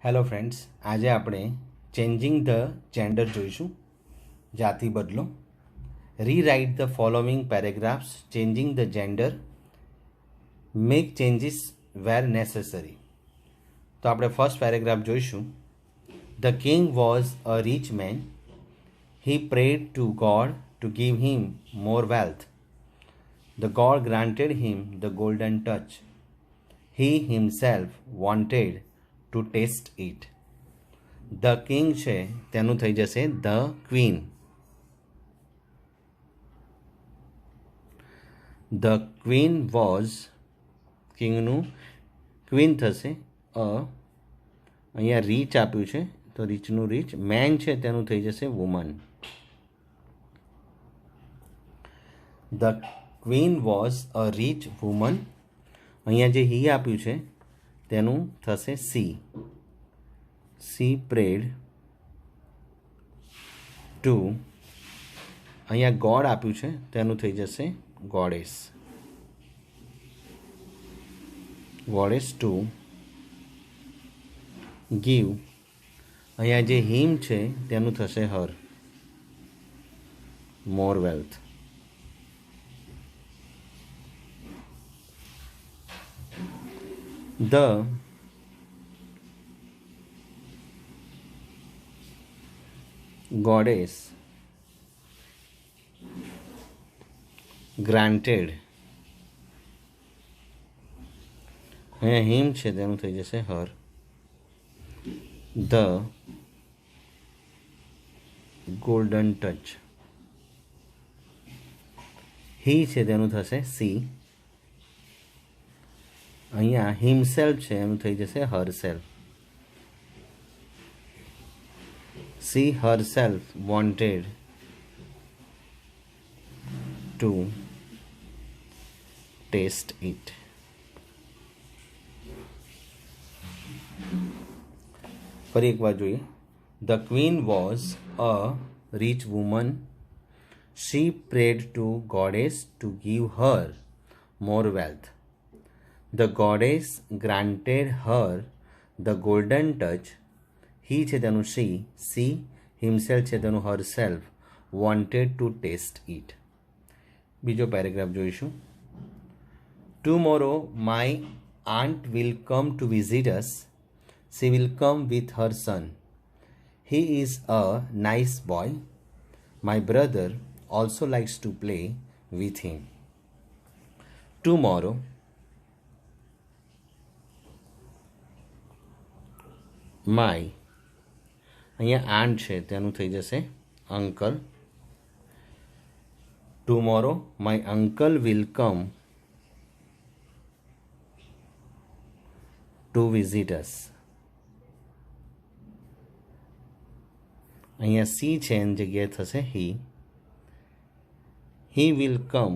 Hello friends, આજે આપણે changing the gender જોઈશું. જાતિ બદલો. Rewrite the following paragraphs changing the gender. Make changes where necessary. તો આપણે ફર્સ્ટ પેરેગ્રાફ જોઈશું. The king was a rich man. He prayed to God to give him more wealth. The God granted him the golden touch. He himself wanted to taste it. The king છે તેનું થઈ જશે the queen. The queen was કિંગનું queen થશે અહીંયા rich આપ્યું છે તો રીચનું રીચ. મેન છે તેનું થઈ જશે woman. The queen was a rich woman. અહીંયા જે હી આપ્યું છે તેનું થશે સી. She prayed to. અહીંયા ગોડ આપ્યું છે તેનું થઈ જશે ગોડેસ. Goddess to give. અહીંયા જે હિમ છે તેનું થશે હર. More wealth. The goddess granted. અહીંયા હિમ છે તેનું થઈ જશે હર. The golden touch. he છે તેનું થશે સી. અહીંયા હિમસેલ્ફ છે એનું થઈ જશે herself. See herself wanted to taste it. ફરી એકવાર જોઈએ. The queen was a rich woman. She prayed to goddess to give her more wealth. The goddess granted her the golden touch. He છે તેનું she. See himself છે તેનું herself. Wanted to taste it. બીજો paragraph જોઈશું. Tomorrow my aunt will come to visit us. She will come with her son. He is a nice boy. My brother also likes to play with him. Tomorrow my. અહીંયા aunt છે તેનું થઈ જશે uncle. Tomorrow my uncle will come to visit us. અહીંયા સી છે એની જગ્યાએ થશે હી. હી વિલ કમ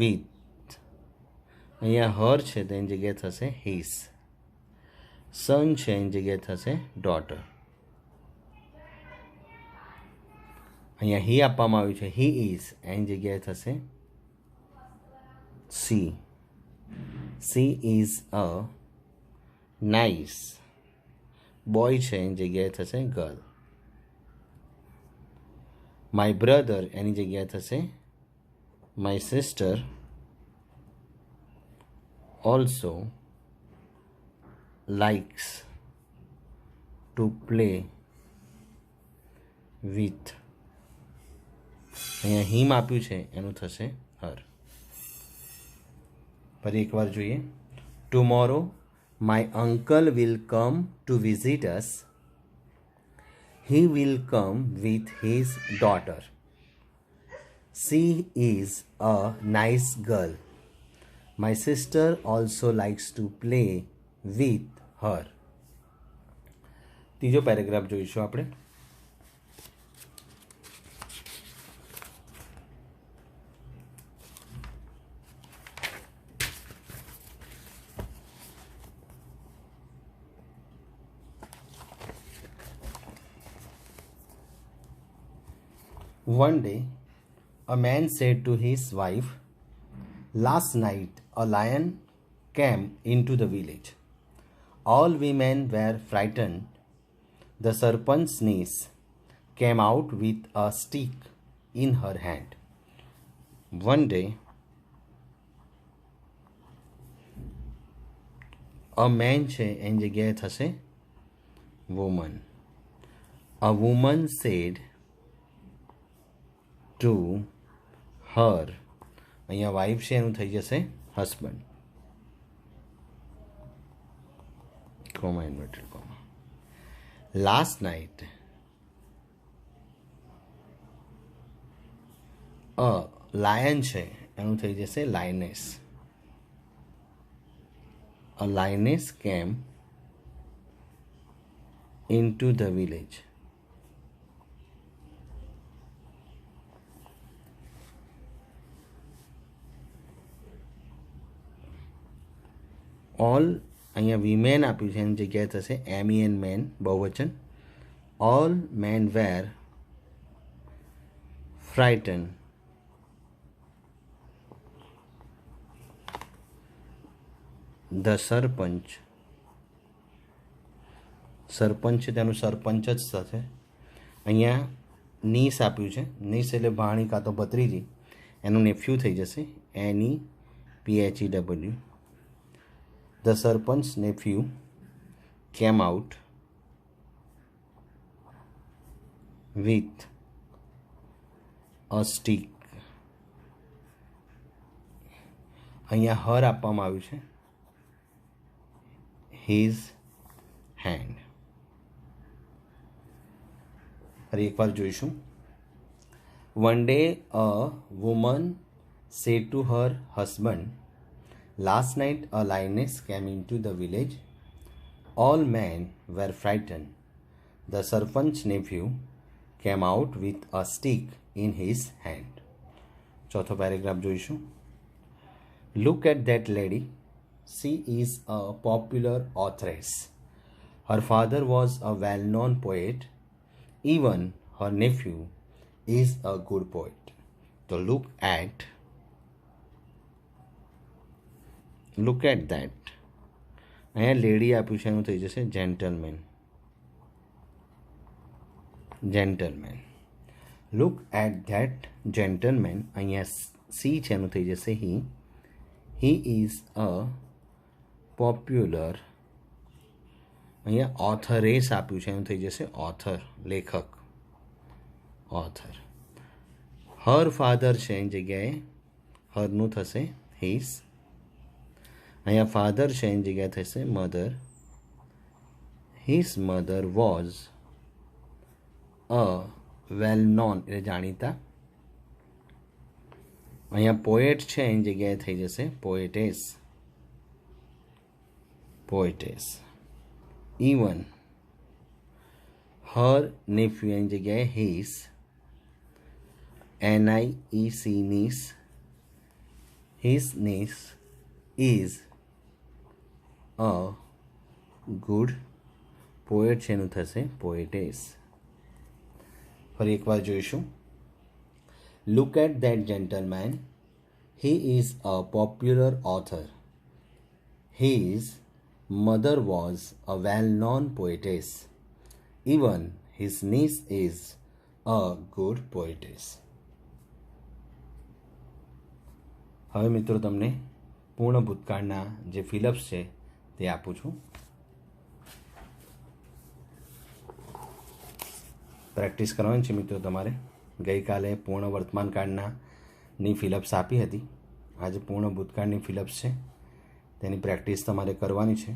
વિથ. અહીંયા હર છે તેની જગ્યાએ થશે હીસ. સન છે એની જગ્યાએ થશે ડોટર. અહીંયા હી આપવામાં આવ્યું છે હી ઇઝ એની જગ્યાએ થશે she. C is a nice boy છે એની જગ્યાએ થશે ગર્લ. માય બ્રધર એની જગ્યાએ થશે my sister also likes to play with. અહીંયા હિમ આપ્યું છે એનું થશે હર. ફરી એકવાર જોઈએ. Tomorrow my uncle will come to visit us. He will come with his daughter. She is a nice girl. My sister also likes to play with her. ત્રીજો paragraph જોઈશું આપણે. One day, a man said to his wife, "Last night, a lion came into the village. All women were frightened. The serpent's niece came out with a stick in her hand. One day, a man છે એની જગ્યાએ થશે woman. A woman said to her. અહીંયા wife છે એનું થઈ જશે husband. Comma inverted comma. Last night, a lion છે એનું થઈ જશે lioness. A lioness came into the village. All અહીંયા વીમેન આપ્યું છે એની જગ્યાએ થશે MEN મેન બહુવચન. All men were frightened. The સરપંચ છે તેનું સરપંચ જ થશે. અહીંયા નીસ આપ્યું છે. નીસ એટલે ભાણી કાં તો ભત્રીજી, એનું નેફ્યુ થઈ જશે NEPHEW. The serpent's nephew came out with a stick. અહીંયા હર આપવામાં આવ્યું છે his hand. ફરી એકવાર જોઈશું. One day a woman said to her husband, last night a lioness came into the village. All men were frightened. The serpent's nephew came out with a stick in his hand. ચોથો paragraph જોઈશું. Look at that lady. She is a popular authoress. Her father was a well-known poet. Even her nephew is a good poet. So look at that. અહીંયા lady આપ્યું છે એનું થઈ જશે gentleman. Look at that gentleman. અહીંયા સી છે એનું થઈ જશે he. He is a popular. અહીંયા ઓથરેસ આપ્યું છે એનું થઈ જશે ઓથર, લેખક, ઓથર. હર ફાધર છે એની જગ્યાએ હરનું થશે હિઝ. અહીંયા ફાધર છે એની જગ્યાએ થશે mother. His mother was a well known એટલે જાણીતા. અહીંયા પોએટ છે એની જગ્યાએ થઈ જશે પોએટેસ. Even her nephew એની જગ્યાએ his. NIEC niece. His niece is a good poet છે એનું થશે poetess. ફરી એકવાર જોઈશું. Look at that gentleman. He is a popular author. His mother was a well-known poetess. Even his niece is a good poetess. હવે મિત્રો તમને પૂર્ણ ભૂતકાળના જે ફિલપ્સ છે તે આપું છું. પ્રેક્ટિસ કરવાની છે મિત્રો તમારે. ગઈકાલે પૂર્ણ વર્તમાન કાળની ફિલપ્સ આપી હતી. આજે પૂર્ણ ભૂતકાળની ફિલપ્સ છે, તેની પ્રેક્ટિસ તમારે કરવાની છે.